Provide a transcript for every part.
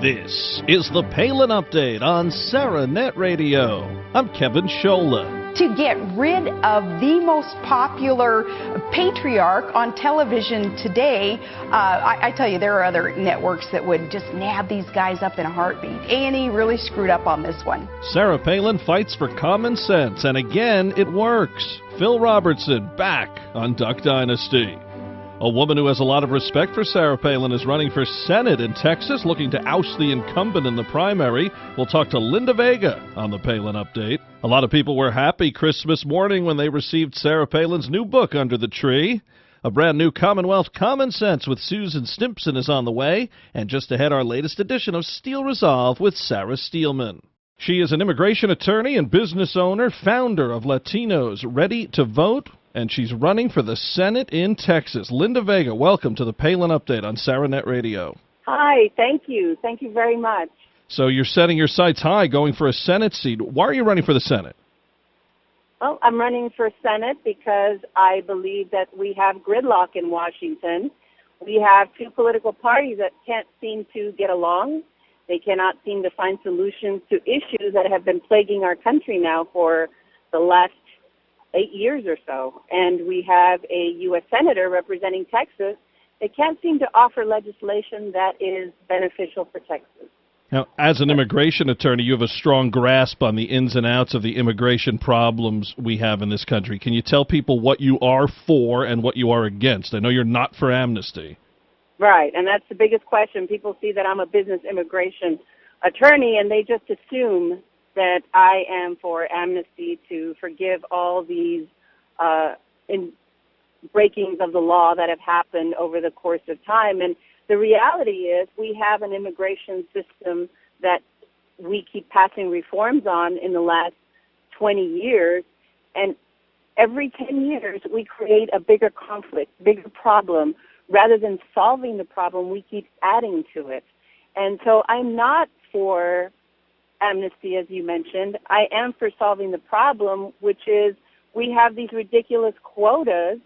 This is the Palin Update on SarahNet Radio. I'm Kevin Scholla. To get rid of the most popular patriarch on television today, I tell you, there are other networks that would just nab these guys up in a heartbeat. A&E really screwed up on this one. Sarah Palin fights for common sense, and again, it works. Phil Robertson back on Duck Dynasty. A woman who has a lot of respect for Sarah Palin is running for Senate in Texas, looking to oust the incumbent in the primary. We'll talk to Linda Vega on the Palin Update. A lot of people were happy Christmas morning when they received Sarah Palin's new book under the tree. A brand new Commonwealth Common Sense with Susan Stimpson is on the way. And just ahead, our latest edition of Steel Resolve with Sarah Steelman. She is an immigration attorney and business owner, founder of Latinos Ready to Vote, and she's running for the Senate in Texas. Linda Vega, welcome to the Palin Update on SarahNet Radio. Hi, thank you. Thank you very much. So you're setting your sights high, going for a Senate seat. Why are you running for the Senate? Well, I'm running for Senate because I believe that we have gridlock in Washington. We have two political parties that can't seem to get along. They cannot seem to find solutions to issues that have been plaguing our country now for the last 8 years or so. And we have a U.S. Senator representing Texas that can't seem to offer legislation that is beneficial for Texas. Now, as an immigration attorney, you have a strong grasp on the ins and outs of the immigration problems we have in this country. Can you tell people what you are for and what you are against? I know you're not for amnesty. Right, and that's the biggest question. People see that I'm a business immigration attorney, and they just assume that I am for amnesty to forgive all these breakings of the law that have happened over the course of time. And the reality is we have an immigration system that we keep passing reforms on in the last 20 years, and every 10 years we create a bigger conflict, bigger problem. Rather than solving the problem, we keep adding to it. And so I'm not for amnesty, as you mentioned. I am for solving the problem, which is we have these ridiculous quotas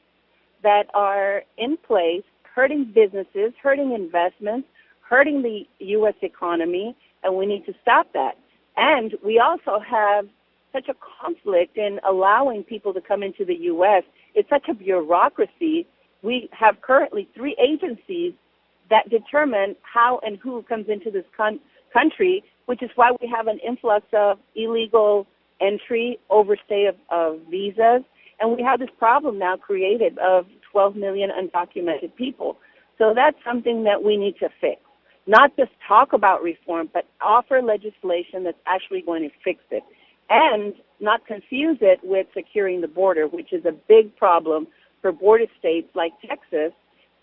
that are in place, hurting businesses, hurting investments, hurting the U.S. economy, and we need to stop that. And we also have such a conflict in allowing people to come into the U.S. It's such a bureaucracy. We have currently 3 agencies that determine how and who comes into this country, which is why we have an influx of illegal entry, overstay of visas, and we have this problem now created of 12 million undocumented people. So that's something that we need to fix. Not just talk about reform, but offer legislation that's actually going to fix it. And not confuse it with securing the border, which is a big problem for border states like Texas,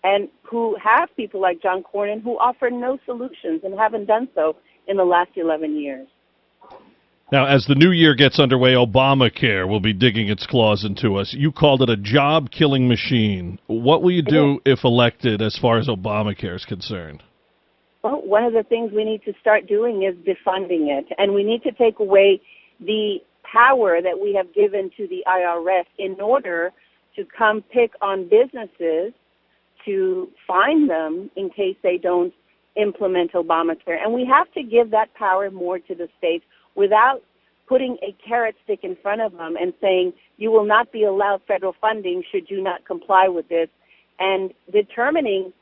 and who have people like John Cornyn who offer no solutions and haven't done so in the last 11 years. Now, as the new year gets underway, Obamacare will be digging its claws into us. You called it a job-killing machine. What will you do if elected as far as Obamacare is concerned? Well, one of the things we need to start doing is defunding it, and we need to take away the power that we have given to the IRS in order to come pick on businesses to fine them in case they don't implement Obamacare. And we have to give that power more to the states without putting a carrot stick in front of them and saying, you will not be allowed federal funding should you not comply with this, and determining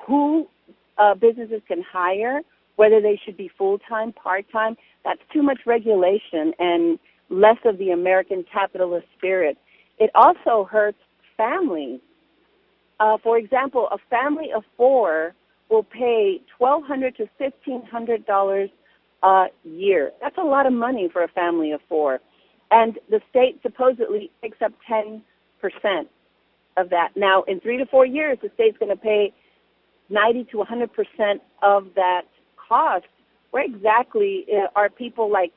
who businesses can hire, whether they should be full-time, part-time. That's too much regulation and less of the American capitalist spirit. It also hurts families. For example, a family of 4 will pay $1,200 to $1,500 a year. That's a lot of money for a family of 4. And the state supposedly picks up 10% of that. Now, in 3 to 4 years, the state's going to pay 90 to 100% of that cost. Where exactly are people like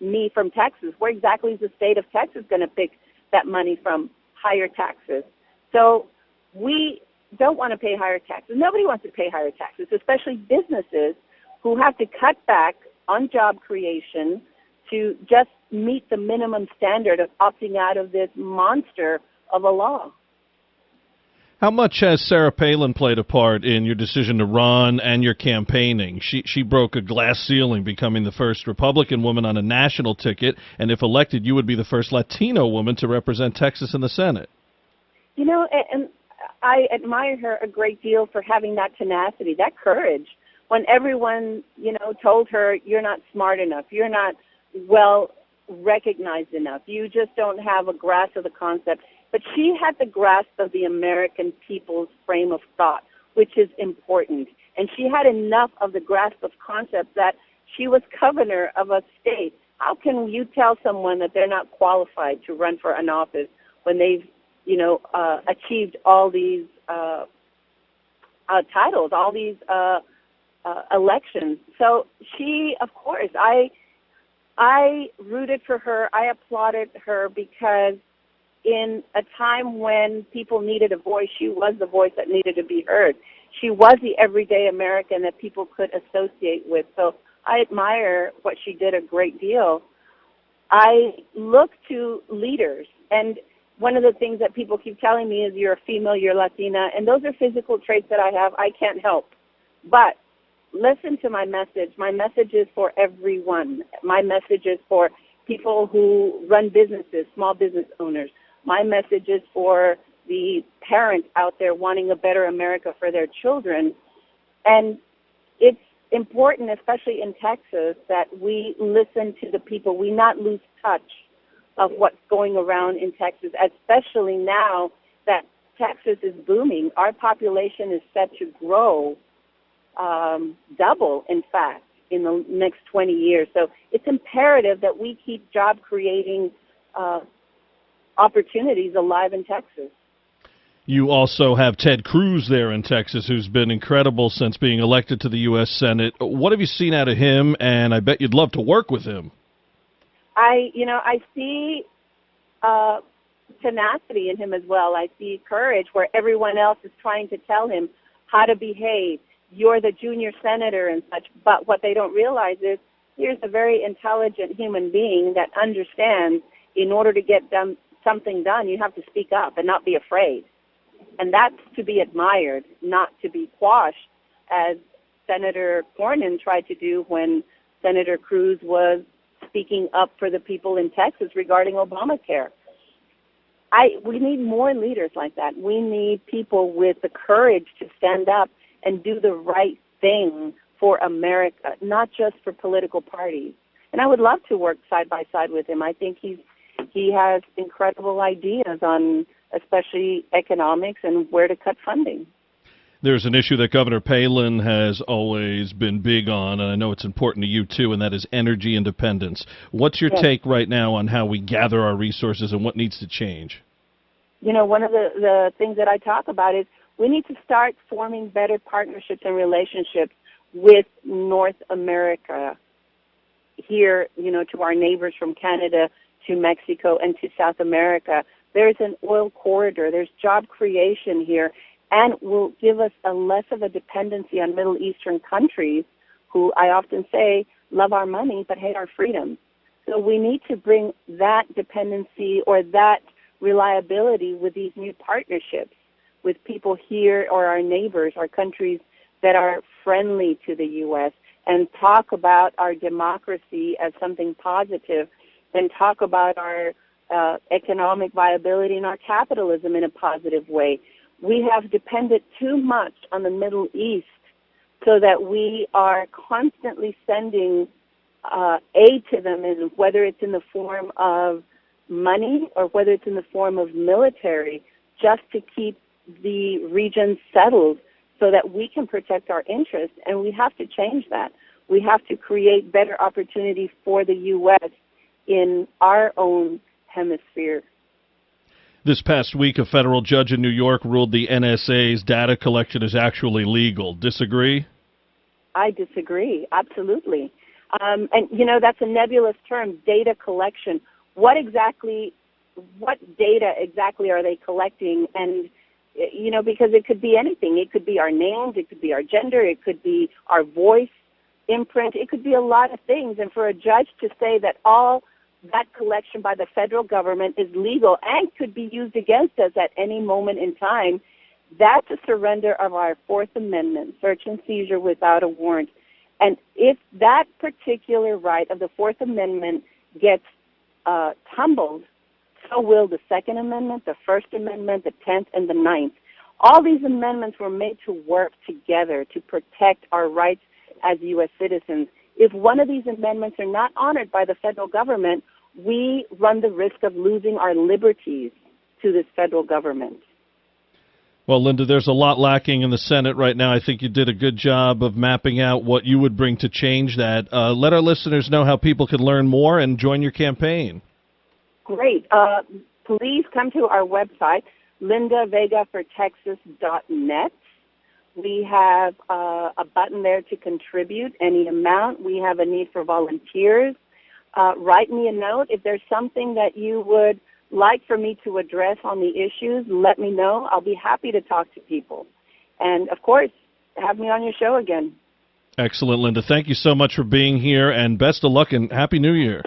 me from Texas? Where exactly is the state of Texas going to pick that money from? Higher taxes. So we don't want to pay higher taxes. Nobody wants to pay higher taxes, especially businesses who have to cut back on job creation to just meet the minimum standard of opting out of this monster of a law. How much has Sarah Palin played a part in your decision to run and your campaigning? She broke a glass ceiling, becoming the first Republican woman on a national ticket, and if elected, you would be the first Latino woman to represent Texas in the Senate. You know, and I admire her a great deal for having that tenacity, that courage. When everyone, told her, you're not smart enough, you're not well recognized enough, you just don't have a grasp of the concept. But she had the grasp of the American people's frame of thought, which is important. And she had enough of the grasp of concept that she was governor of a state. How can you tell someone that they're not qualified to run for an office when they've, achieved all these titles, all these elections? So she, of course, I rooted for her. I applauded her because in a time when people needed a voice, she was the voice that needed to be heard. She was the everyday American that people could associate with. So I admire what she did a great deal. I look to leaders, and one of the things that people keep telling me is you're a female, you're Latina, and those are physical traits that I have. I can't help. But listen to my message. My message is for everyone. My message is for people who run businesses, small business owners. My message is for the parents out there wanting a better America for their children. And it's important, especially in Texas, that we listen to the people. We not lose touch of what's going around in Texas, especially now that Texas is booming. Our population is set to grow, double, in fact, in the next 20 years. So it's imperative that we keep job-creating opportunities alive in Texas. You also have Ted Cruz there in Texas, who's been incredible since being elected to the U.S. Senate. What have you seen out of him, and I bet you'd love to work with him? I see tenacity in him as well. I see courage where everyone else is trying to tell him how to behave. You're the junior senator and such. But what they don't realize is here's a very intelligent human being that understands in order to get something done, you have to speak up and not be afraid. And that's to be admired, not to be quashed, as Senator Cornyn tried to do when Senator Cruz was speaking up for the people in Texas regarding Obamacare. We need more leaders like that. We need people with the courage to stand up and do the right thing for America, not just for political parties. And I would love to work side by side with him. I think he has incredible ideas on especially economics and where to cut funding. There's an issue that Governor Palin has always been big on, and I know it's important to you too, and that is energy independence. What's your take right now on how we gather our resources and what needs to change? One of the things that I talk about is we need to start forming better partnerships and relationships with North America here, to our neighbors from Canada to Mexico and to South America. There's an oil corridor. There's job creation here, and will give us a less of a dependency on Middle Eastern countries who I often say love our money but hate our freedom. So we need to bring that dependency or that reliability with these new partnerships with people here or our neighbors, our countries that are friendly to the U.S., and talk about our democracy as something positive, and talk about our economic viability and our capitalism in a positive way. We have depended too much on the Middle East so that we are constantly sending aid to them, and whether it's in the form of money or whether it's in the form of military, just to keep the region settled so that we can protect our interests. And we have to change that. We have to create better opportunities for the U.S. in our own hemisphere. This past week, a federal judge in New York ruled the NSA's data collection is actually legal. Disagree? I disagree, absolutely. And, that's a nebulous term, data collection. What data exactly are they collecting? And, because it could be anything. It could be our names, it could be our gender, it could be our voice imprint, it could be a lot of things. And for a judge to say that all that collection by the federal government is legal and could be used against us at any moment in time, That's a surrender of our Fourth Amendment, search and seizure without a warrant. And if that particular right of the Fourth Amendment gets tumbled, so will the Second Amendment, the First Amendment, the 10th, and the 9th. All these amendments were made to work together to protect our rights as U.S. citizens. If one of these amendments are not honored by the federal government, we run the risk of losing our liberties to this federal government. Well, Linda, there's a lot lacking in the Senate right now. I think you did a good job of mapping out what you would bring to change that. Let our listeners know how people can learn more and join your campaign. Great. Please come to our website, lindavegafortexas.net. We have a button there to contribute any amount. We have a need for volunteers. Write me a note. If there's something that you would like for me to address on the issues, let me know. I'll be happy to talk to people. And, of course, have me on your show again. Excellent, Linda. Thank you so much for being here, and best of luck and Happy New Year.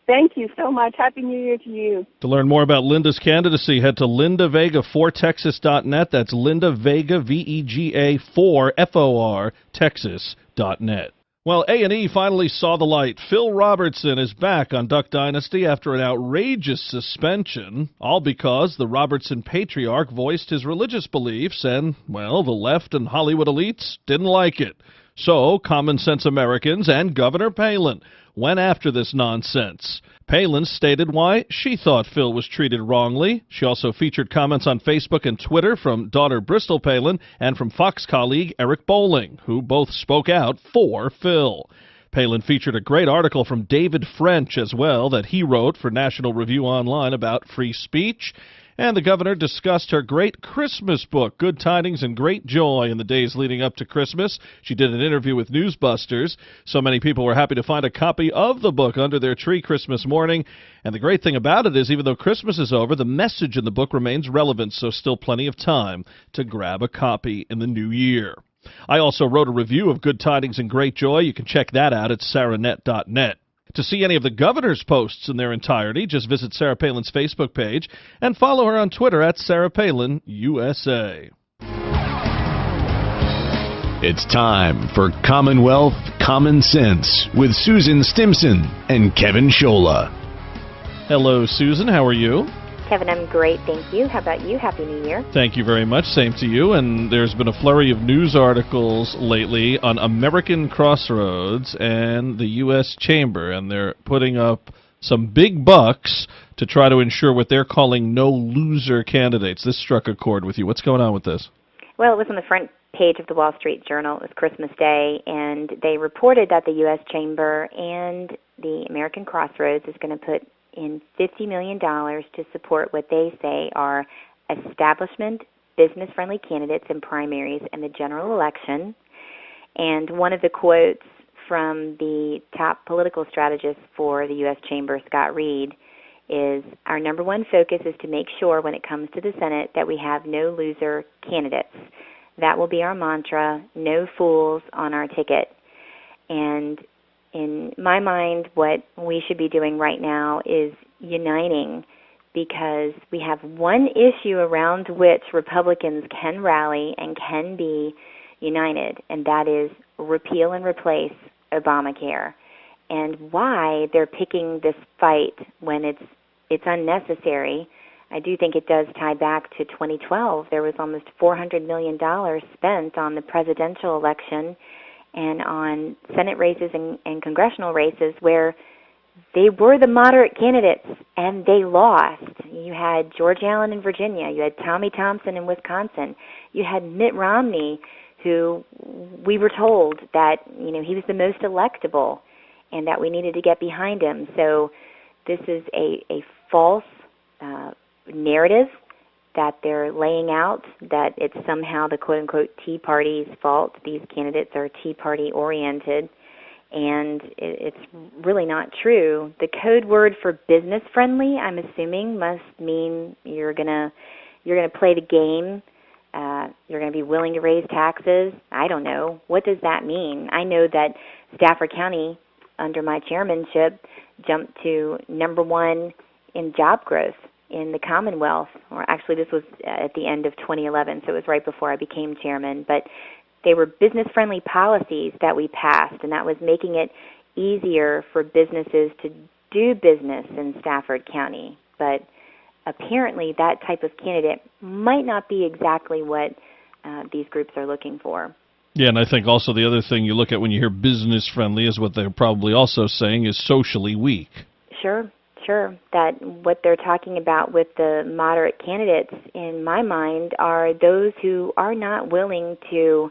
Thank you so much. Happy New Year to you. To learn more about Linda's candidacy, head to lindavegafortexas.net. That's Linda Vega, Vega, 4 FOR, Texas.net. Well, A&E finally saw the light. Phil Robertson is back on Duck Dynasty after an outrageous suspension, all because the Robertson patriarch voiced his religious beliefs and, well, the left and Hollywood elites didn't like it. So, common sense Americans and Governor Palin went after this nonsense. Palin stated why she thought Phil was treated wrongly. She also featured comments on Facebook and Twitter from daughter Bristol Palin and from Fox colleague Eric Bolling, who both spoke out for Phil. Palin featured a great article from David French as well that he wrote for National Review Online about free speech. And the governor discussed her great Christmas book, Good Tidings and Great Joy, in the days leading up to Christmas. She did an interview with Newsbusters. So many people were happy to find a copy of the book under their tree Christmas morning. And the great thing about it is, even though Christmas is over, the message in the book remains relevant, so still plenty of time to grab a copy in the new year. I also wrote a review of Good Tidings and Great Joy. You can check that out at saranet.net. To see any of the governor's posts in their entirety, just visit Sarah Palin's Facebook page and follow her on Twitter at Sarah Palin USA. It's time for Commonwealth Common Sense with Susan Stimson and Kevin Scholla. Hello, Susan. How are you? Kevin, I'm great, thank you. How about you? Happy New Year. Thank you very much. Same to you. And there's been a flurry of news articles lately on American Crossroads and the U.S. Chamber, and they're putting up some big bucks to try to ensure what they're calling no-loser candidates. This struck a chord with you. What's going on with this? Well, it was on the front page of the Wall Street Journal. It was Christmas Day, and they reported that the U.S. Chamber and the American Crossroads is going to put in $50 million to support what they say are establishment, business-friendly candidates in primaries and the general election. And one of the quotes from the top political strategist for the U.S. Chamber, Scott Reed, is, "Our number one focus is to make sure when it comes to the Senate that we have no loser candidates. That will be our mantra, no fools on our ticket." And in my mind, what we should be doing right now is uniting, because we have one issue around which Republicans can rally and can be united, and that is repeal and replace Obamacare. And why they're picking this fight when it's unnecessary, I do think it does tie back to 2012. There was almost $400 million spent on the presidential election and on Senate races and congressional races where they were the moderate candidates and they lost. You had George Allen in Virginia. You had Tommy Thompson in Wisconsin. You had Mitt Romney, who we were told that, you know, he was the most electable and that we needed to get behind him. So this is a false narrative that they're laying out, that it's somehow the quote-unquote Tea Party's fault. These candidates are Tea Party-oriented, and it's really not true. The code word for business-friendly, I'm assuming, must mean you're gonna play the game. You're going to be willing to raise taxes. I don't know. What does that mean? I know that Stafford County, under my chairmanship, jumped to number one in job growth in the Commonwealth, or actually this was at the end of 2011, so it was right before I became chairman, but they were business-friendly policies that we passed, and that was making it easier for businesses to do business in Stafford County. But apparently that type of candidate might not be exactly what these groups are looking for. Yeah, and I think also the other thing you look at when you hear business-friendly is what they're probably also saying is socially weak. Sure. That what they're talking about with the moderate candidates, in my mind, are those who are not willing to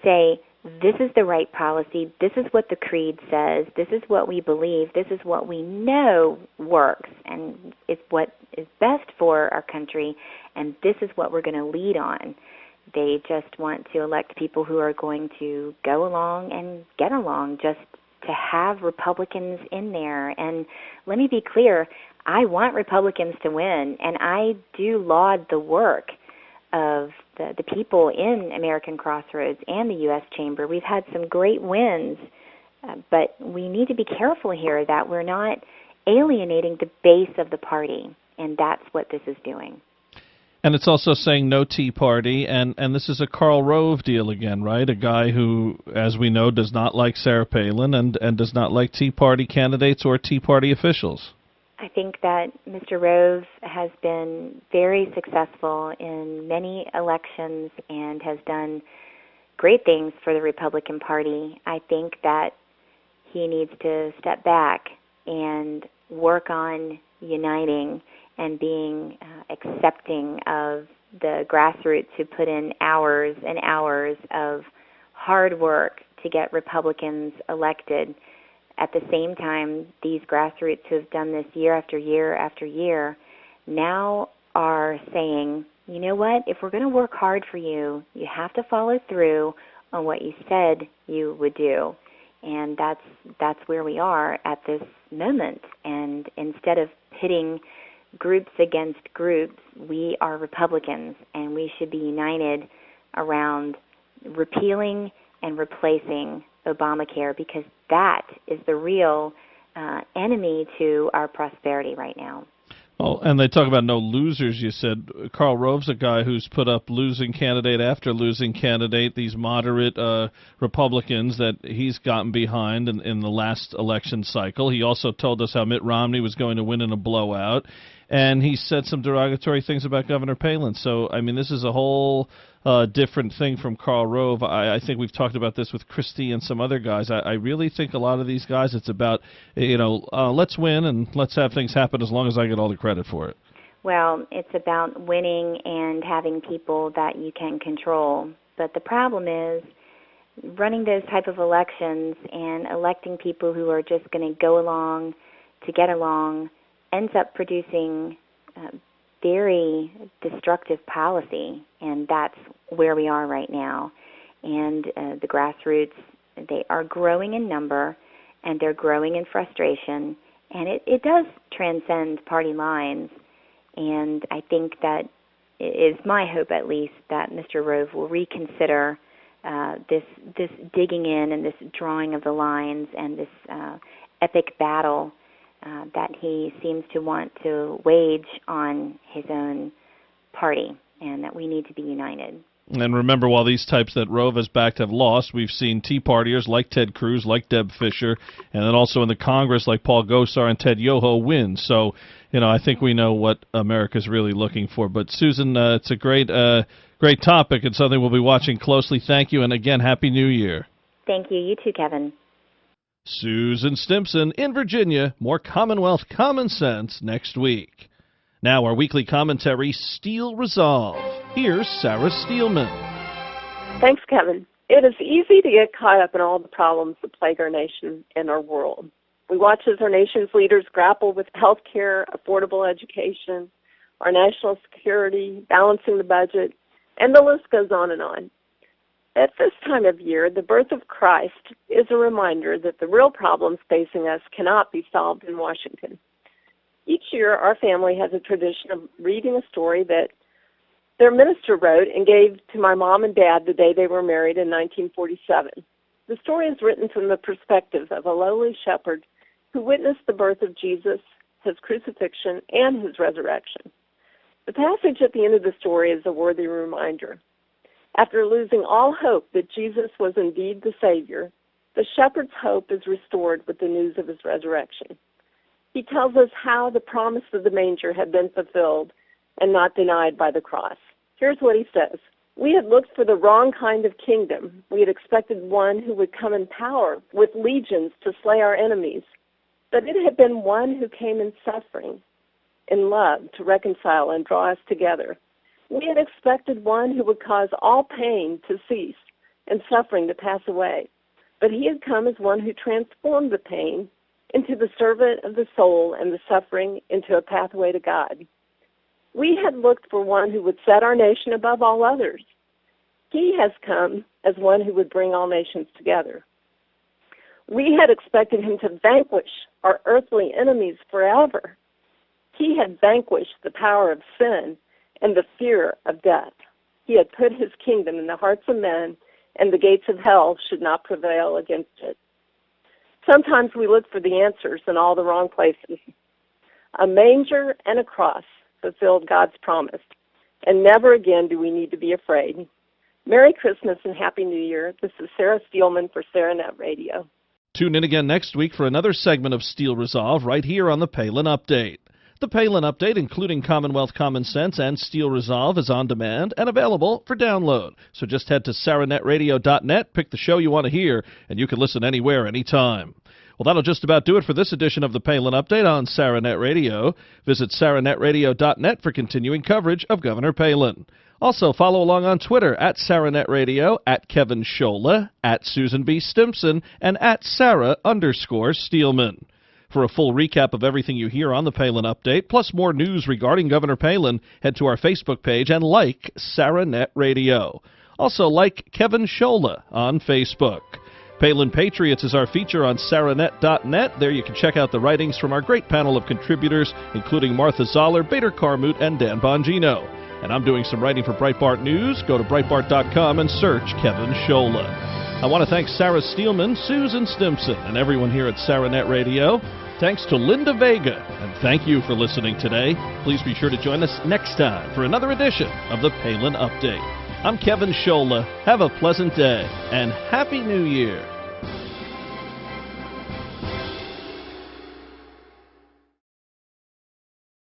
say, this is the right policy, this is what the creed says, this is what we believe, this is what we know works, and it's what is best for our country, and this is what we're going to lead on. They just want to elect people who are going to go along and get along, just to have Republicans in there. And let me be clear, I want Republicans to win, and I do laud the work of the people in American Crossroads and the U.S. Chamber. We've had some great wins, but we need to be careful here that we're not alienating the base of the party, and that's what this is doing. And it's also saying no Tea Party, and this is a Karl Rove deal again, right? A guy who, as we know, does not like Sarah Palin and does not like Tea Party candidates or Tea Party officials. I think that Mr. Rove has been very successful in many elections and has done great things for the Republican Party. I think that he needs to step back and work on uniting and being accepting of the grassroots who put in hours and hours of hard work to get Republicans elected. At the same time, these grassroots who have done this year after year after year now are saying, you know what, if we're going to work hard for you, you have to follow through on what you said you would do. And that's where we are at this moment. And instead of pitting groups against groups, we are Republicans, and we should be united around repealing and replacing Obamacare, because that is the real enemy to our prosperity right now. Oh, and they talk about no losers, you said. Karl Rove's a guy who's put up losing candidate after losing candidate, these moderate Republicans that he's gotten behind in the last election cycle. He also told us how Mitt Romney was going to win in a blowout, and he said some derogatory things about Governor Palin. So, I mean, this is a whole different thing from Karl Rove. I think we've talked about this with Christie and some other guys. I really think a lot of these guys, it's about, let's win and let's have things happen as long as I get all the credit for it. Well, it's about winning and having people that you can control. But the problem is running those type of elections and electing people who are just going to go along to get along ends up producing very destructive policy, and that's where we are right now. And the grassroots, they are growing in number, and they're growing in frustration, and it does transcend party lines. And I think that it is my hope, at least, that Mr. Rove will reconsider this digging in and this drawing of the lines and this epic battle that he seems to want to wage on his own party, and that we need to be united. And remember, while these types that Rove has backed have lost, we've seen Tea Partiers like Ted Cruz, like Deb Fischer, and then also in the Congress like Paul Gosar and Ted Yoho win. So, I think we know what America's really looking for. But, Susan, it's a great topic and something we'll be watching closely. Thank you, and again, Happy New Year. Thank you. You too, Kevin. Susan Stimson in Virginia. More Commonwealth Common Sense next week. Now our weekly commentary, Steel Resolve. Here's Sarah Steelman. Thanks, Kevin. It is easy to get caught up in all the problems that plague our nation and our world. We watch as our nation's leaders grapple with health care, affordable education, our national security, balancing the budget, and the list goes on and on. At this time of year, the birth of Christ is a reminder that the real problems facing us cannot be solved in Washington. Each year, our family has a tradition of reading a story that their minister wrote and gave to my mom and dad the day they were married in 1947. The story is written from the perspective of a lowly shepherd who witnessed the birth of Jesus, his crucifixion, and his resurrection. The passage at the end of the story is a worthy reminder. After losing all hope that Jesus was indeed the Savior, the shepherd's hope is restored with the news of his resurrection. He tells us how the promise of the manger had been fulfilled and not denied by the cross. Here's what he says. We had looked for the wrong kind of kingdom. We had expected one who would come in power with legions to slay our enemies. But it had been one who came in suffering, in love, to reconcile and draw us together. We had expected one who would cause all pain to cease and suffering to pass away. But he had come as one who transformed the pain into the servant of the soul and the suffering into a pathway to God. We had looked for one who would set our nation above all others. He has come as one who would bring all nations together. We had expected him to vanquish our earthly enemies forever. He had vanquished the power of sin and the fear of death. He had put his kingdom in the hearts of men, and the gates of hell should not prevail against it. Sometimes we look for the answers in all the wrong places. A manger and a cross fulfilled God's promise, and never again do we need to be afraid. Merry Christmas and Happy New Year. This is Sarah Steelman for SarahNet Radio. Tune in again next week for another segment of Steel Resolve right here on the Palin Update. The Palin Update, including Commonwealth Common Sense and Steel Resolve, is on demand and available for download. So just head to SarahNetRadio.net, pick the show you want to hear, and you can listen anywhere, anytime. Well, that'll just about do it for this edition of the Palin Update on SarahNet Radio. Visit SarahNetRadio.net for continuing coverage of Governor Palin. Also, follow along on Twitter at SarahNet Radio, at Kevin Scholla, at Susan B. Stimson, and at Sarah_Steelman. For a full recap of everything you hear on the Palin Update, plus more news regarding Governor Palin, head to our Facebook page and like SarahNet Radio. Also, like Kevin Scholla on Facebook. Palin Patriots is our feature on SarahNet.net. There you can check out the writings from our great panel of contributors, including Martha Zoller, Bader Carmouth, and Dan Bongino. And I'm doing some writing for Breitbart News. Go to Breitbart.com and search Kevin Scholla. I want to thank Sarah Steelman, Susan Stimson, and everyone here at SarahNet Radio. Thanks to Linda Vega, and thank you for listening today. Please be sure to join us next time for another edition of the Palin Update. I'm Kevin Scholla. Have a pleasant day, and Happy New Year.